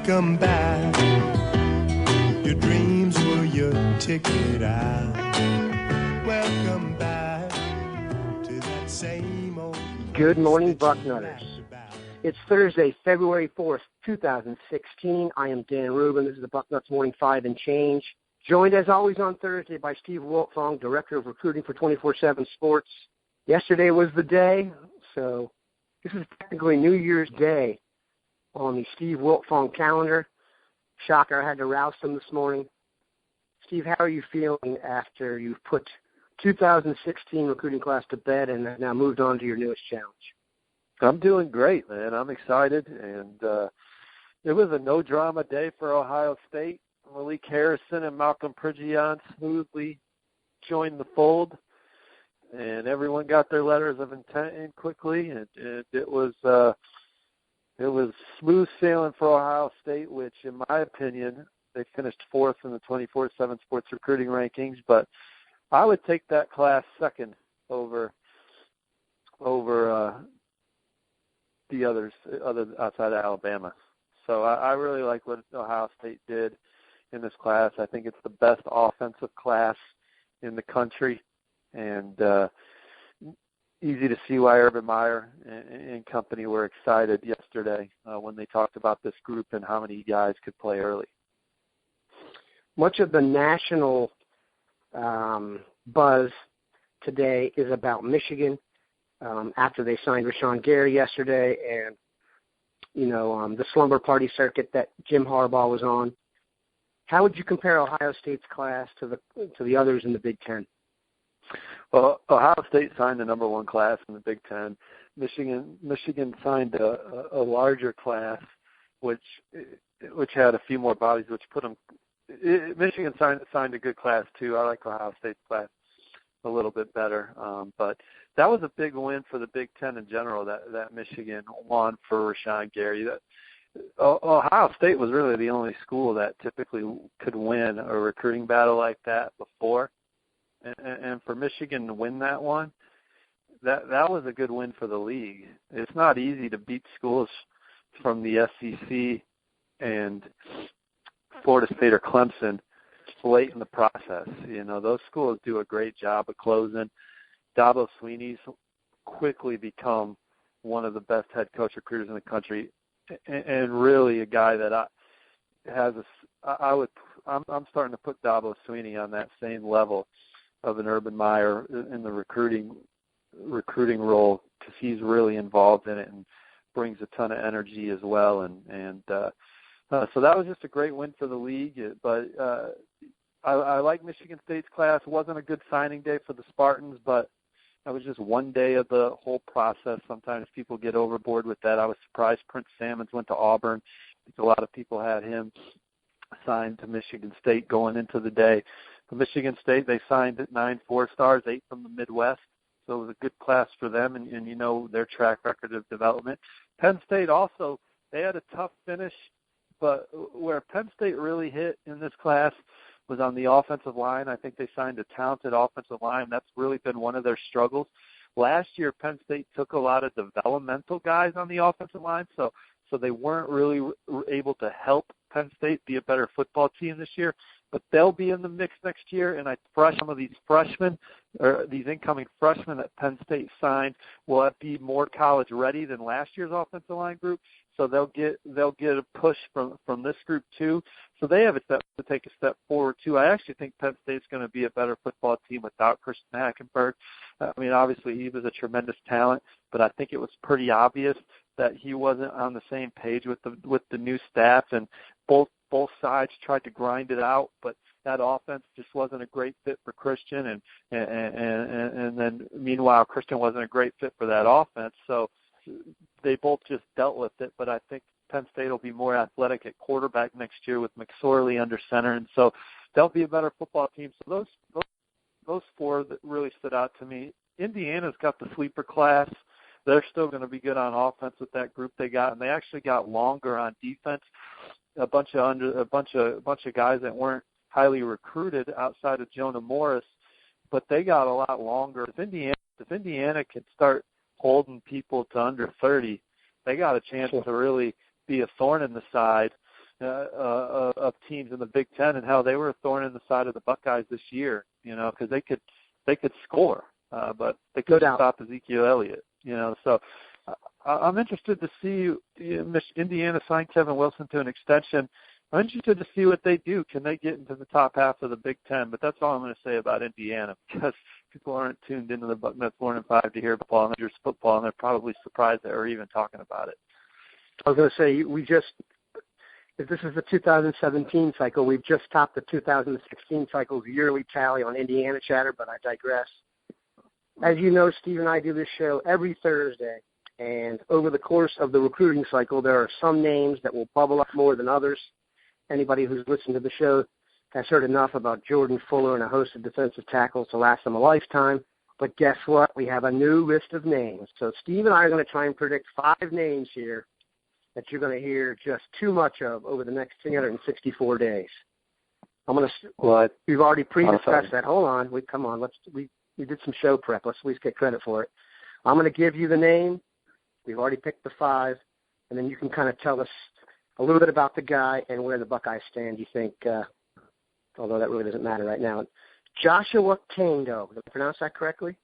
welcome back. Your dreams were your ticket out. Welcome back to that same old. Good morning, Bucknutters. It's Thursday, February 4th, 2016. I am Dan Rubin. This is the Bucknuts Morning 5 and Change. Joined, as always, on Thursday by Steve Wiltfong, Director of Recruiting for 24/7 Sports. Yesterday was the day, so this is technically New Year's Day on the Steve Wiltfong calendar. Shocker, I had to rouse them this morning. Steve, how are you feeling after you've put 2016 recruiting class to bed and now moved on to your newest challenge? I'm doing great, man. I'm excited, and it was a no-drama day for Ohio State. Malik Harrison and Malcolm Prigion smoothly joined the fold, and everyone got their letters of intent in quickly, and it was smooth sailing for Ohio State, which, in my opinion, they finished fourth in the 24/7 Sports recruiting rankings, but I would take that class second over the others outside of Alabama. So I really like what Ohio State did in this class. I think it's the best offensive class in the country, and easy to see why Urban Meyer and company were excited yesterday when they talked about this group and how many guys could play early. Much of the national buzz today is about Michigan after they signed Rashawn Gary yesterday, and the slumber party circuit that Jim Harbaugh was on. How would you compare Ohio State's class to the others in the Big Ten? Well, Ohio State signed the number one class in the Big Ten. Michigan signed a larger class, which had a few more bodies, which put them. Michigan signed a good class too. I like Ohio State's class a little bit better, but that was a big win for the Big Ten in general. That Michigan won for Rashawn Gary. Ohio State was really the only school that typically could win a recruiting battle like that before. And for Michigan to win that one, that was a good win for the league. It's not easy to beat schools from the SEC and Florida State or Clemson late in the process. Those schools do a great job of closing. Dabo Swinney's quickly become one of the best head coach recruiters in the country, and really a guy that I'm starting to put Dabo Swinney on that same level of an Urban Meyer in the recruiting role, because he's really involved in it and brings a ton of energy as well. And so that was just a great win for the league. But I like Michigan State's class. It wasn't a good signing day for the Spartans, but that was just one day of the whole process. Sometimes people get overboard with that. I was surprised Prince Salmons went to Auburn. I think a lot of people had him signed to Michigan State going into the day. For Michigan State, they signed 9 4-stars, 8 from the Midwest. So it was a good class for them, and their track record of development. Penn State also, they had a tough finish, but where Penn State really hit in this class was on the offensive line. I think they signed a talented offensive line. That's really been one of their struggles. Last year, Penn State took a lot of developmental guys on the offensive line, so they weren't really able to help Penn State be a better football team this year. But they'll be in the mix next year, and some of these freshmen, or these incoming freshmen that Penn State signed, will be more college ready than last year's offensive line group. So they'll get a push from this group too. So they have a step to take a step forward too. I actually think Penn State's going to be a better football team without Christian Hackenberg. Obviously he was a tremendous talent, but I think it was pretty obvious that he wasn't on the same page with the new staff, and both sides tried to grind it out, but that offense just wasn't a great fit for Christian, and then meanwhile Christian wasn't a great fit for that offense. So they both just dealt with it, but I think Penn State will be more athletic at quarterback next year with McSorley under center, and so they'll be a better football team. So those four that really stood out to me. Indiana's got the sleeper class. They're still going to be good on offense with that group they got, and they actually got longer on defense. A bunch of guys that weren't highly recruited outside of Jonah Morris, but they got a lot longer. If Indiana can start holding people to under 30, they got a chance to really be a thorn in the side of teams in the Big Ten, and how they were a thorn in the side of the Buckeyes this year, because they could score, but they couldn't stop Ezekiel Elliott, So I'm interested to see Indiana signed Kevin Wilson to an extension. I'm interested to see what they do. Can they get into the top half of the Big Ten? But that's all I'm going to say about Indiana, because people aren't tuned into the Bucknuts Morning 5 to hear football, and they're probably surprised that we're even talking about it. I was going to say, if this is the 2017 cycle, we've just topped the 2016 cycle's yearly tally on Indiana chatter, but I digress. As you know, Steve and I do this show every Thursday, and over the course of the recruiting cycle, there are some names that will bubble up more than others. Anybody who's listened to the show has heard enough about Jordan Fuller and a host of defensive tackles to last them a lifetime. But guess what? We have a new list of names. So Steve and I are going to try and predict 5 names here that you're going to hear just too much of over the next 364 days. We've already pre-discussed that. Hold on. We did some show prep. Let's at least get credit for it. I'm going to give you the name. We've already picked the 5, and then you can kind of tell us a little bit about the guy and where the Buckeyes stand, you think, although that really doesn't matter right now. Joshua Kando. Did I pronounce that correctly?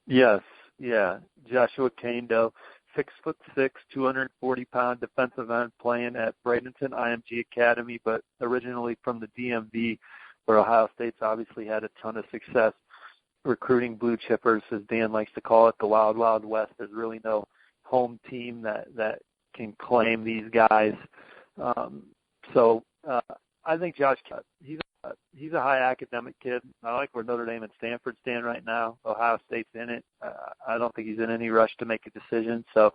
Yes, yeah. Joshua Kando, 6'6", 240-pound defensive end, playing at Bradenton IMG Academy, but originally from the DMV, where Ohio State's obviously had a ton of success recruiting blue chippers, as Dan likes to call it, the Wild Wild West. There's really no home team that can claim these guys. I think Josh, he's a high academic kid. I like where Notre Dame and Stanford stand right now. Ohio State's in it. I don't think he's in any rush to make a decision. So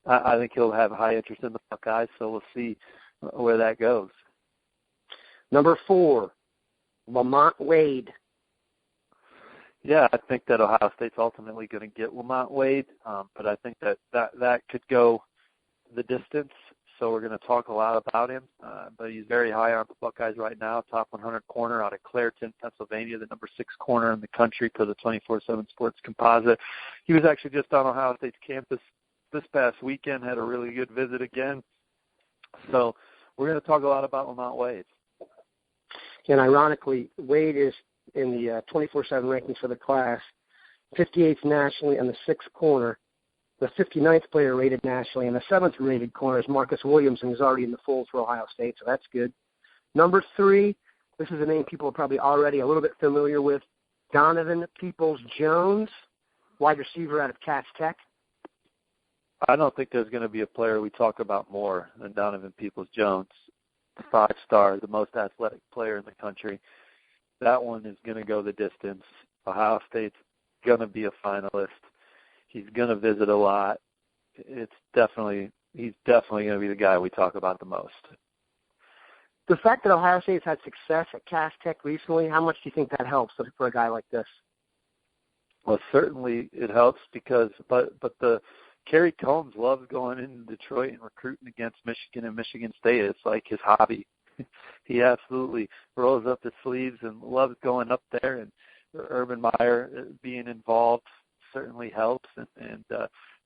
I think he'll have high interest in the Buckeyes. So we'll see where that goes. Number 4, Lamont Wade. Yeah, I think that Ohio State's ultimately going to get Lamont Wade, but I think that could go the distance. So we're going to talk a lot about him, but he's very high on the Buckeyes right now, top 100 corner out of Clairton, Pennsylvania, the number 6 corner in the country for the 24/7 Sports Composite. He was actually just on Ohio State's campus this past weekend, had a really good visit again. So we're going to talk a lot about Lamont Wade. And ironically, Wade is in the 24/7 rankings for the class, 58th nationally and the 6th corner. The 59th player rated nationally, and the 7th rated corner is Marcus Williams, and he's already in the fold for Ohio State, so that's good. Number 3, this is a name people are probably already a little bit familiar with, Donovan Peoples-Jones, wide receiver out of Cass Tech. I don't think there's going to be a player we talk about more than Donovan Peoples-Jones, 5-star, the most athletic player in the country. That one is going to go the distance. Ohio State's going to be a finalist. He's going to visit a lot. He's definitely going to be the guy we talk about the most. The fact that Ohio State's had success at Cass Tech recently, how much do you think that helps for a guy like this? Well, certainly it helps because, but the Kerry Combs loves going into Detroit and recruiting against Michigan and Michigan State. It's like his hobby. He absolutely rolls up his sleeves and loves going up there. And Urban Meyer being involved certainly helps. And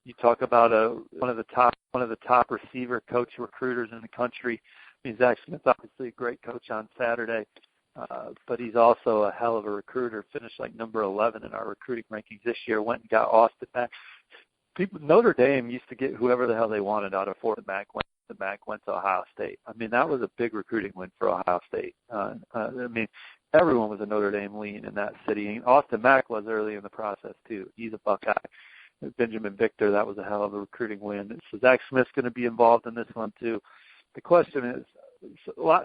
you talk about one of the top receiver coach recruiters in the country. I mean, Zach Smith's obviously a great coach on Saturday, but he's also a hell of a recruiter. Finished like number 11 in our recruiting rankings this year. Went and got Austin Mack. Notre Dame used to get whoever the hell they wanted out of Fort Mack. Went to Ohio State. I mean, that was a big recruiting win for Ohio State. I mean, everyone was a Notre Dame lean in that city. And Austin Mack was early in the process, too. He's a Buckeye. Benjamin Victor, that was a hell of a recruiting win. So Zach Smith's going to be involved in this one, too. The question is,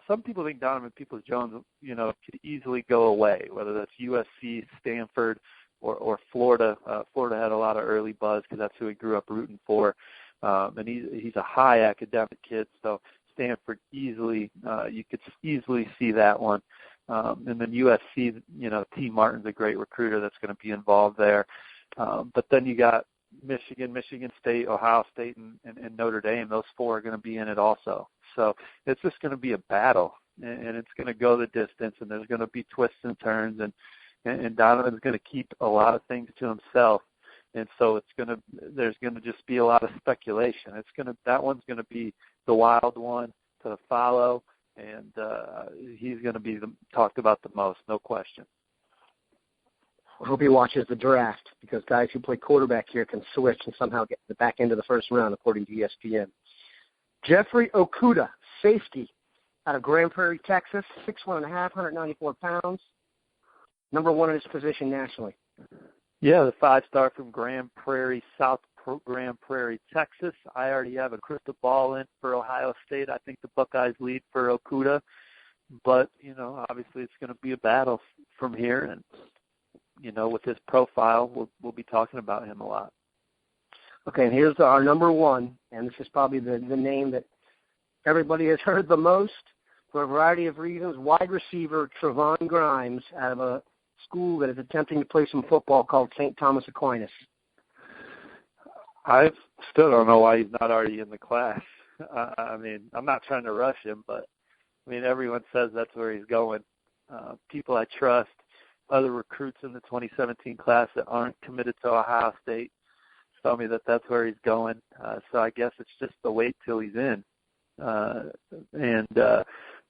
some people think Donovan Peoples-Jones, could easily go away, whether that's USC, Stanford, or Florida. Florida had a lot of early buzz because that's who he grew up rooting for. And he's a high academic kid, so Stanford you could easily see that one. And then USC, T. Martin's a great recruiter that's going to be involved there. But then you got Michigan, Michigan State, Ohio State, and Notre Dame. Those 4 are going to be in it also. So it's just going to be a battle, and it's going to go the distance, and there's going to be twists and turns, and Donovan's going to keep a lot of things to himself. And so there's going to just be a lot of speculation. That one's going to be the wild one to follow, and he's going to be talked about the most, no question. I hope he watches the draft, because guys who play quarterback here can switch and somehow get to the back end of the first round, according to ESPN. Jeffrey Okudah, safety, out of Grand Prairie, Texas, 6'1.5", 194 pounds, number one in his position nationally. Yeah, the 5-star from Grand Prairie, South Grand Prairie, Texas. I already have a crystal ball in for Ohio State. I think the Buckeyes lead for Okudah, but, obviously it's going to be a battle from here, and, with his profile, we'll be talking about him a lot. Okay, and here's our number one, and this is probably the name that everybody has heard the most for a variety of reasons. Wide receiver Trevon Grimes out of a school that is attempting to play some football called St. Thomas Aquinas. I still don't know why he's not already in the class. I'm not trying to rush him, but, everyone says that's where he's going. People I trust, other recruits in the 2017 class that aren't committed to Ohio State, tell me that that's where he's going. So I guess it's just the wait till he's in.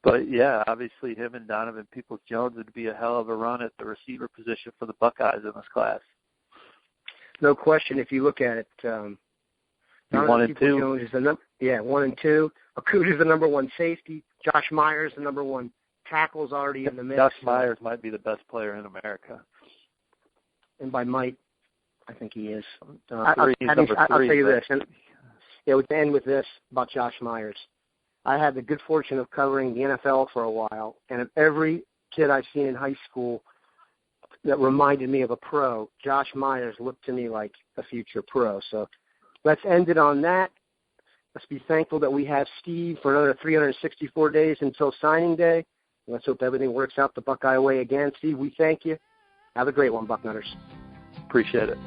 But yeah, obviously him and Donovan Peoples-Jones would be a hell of a run at the receiver position for the Buckeyes in this class. No question. If you look at it, Donovan Peoples-Jones is 1 and 2. Okudah is the number one safety. Josh Myers, the number one tackle's already in the mix. Josh Myers might be the best player in America. And by might, I think he is. I'll tell you this, and we can end with this about Josh Myers. I had the good fortune of covering the NFL for a while, and of every kid I've seen in high school that reminded me of a pro, Josh Myers looked to me like a future pro. So let's end it on that. Let's be thankful that we have Steve for another 364 days until signing day. Let's hope everything works out the Buckeye way again. Steve, we thank you. Have a great one, Bucknutters. Appreciate it.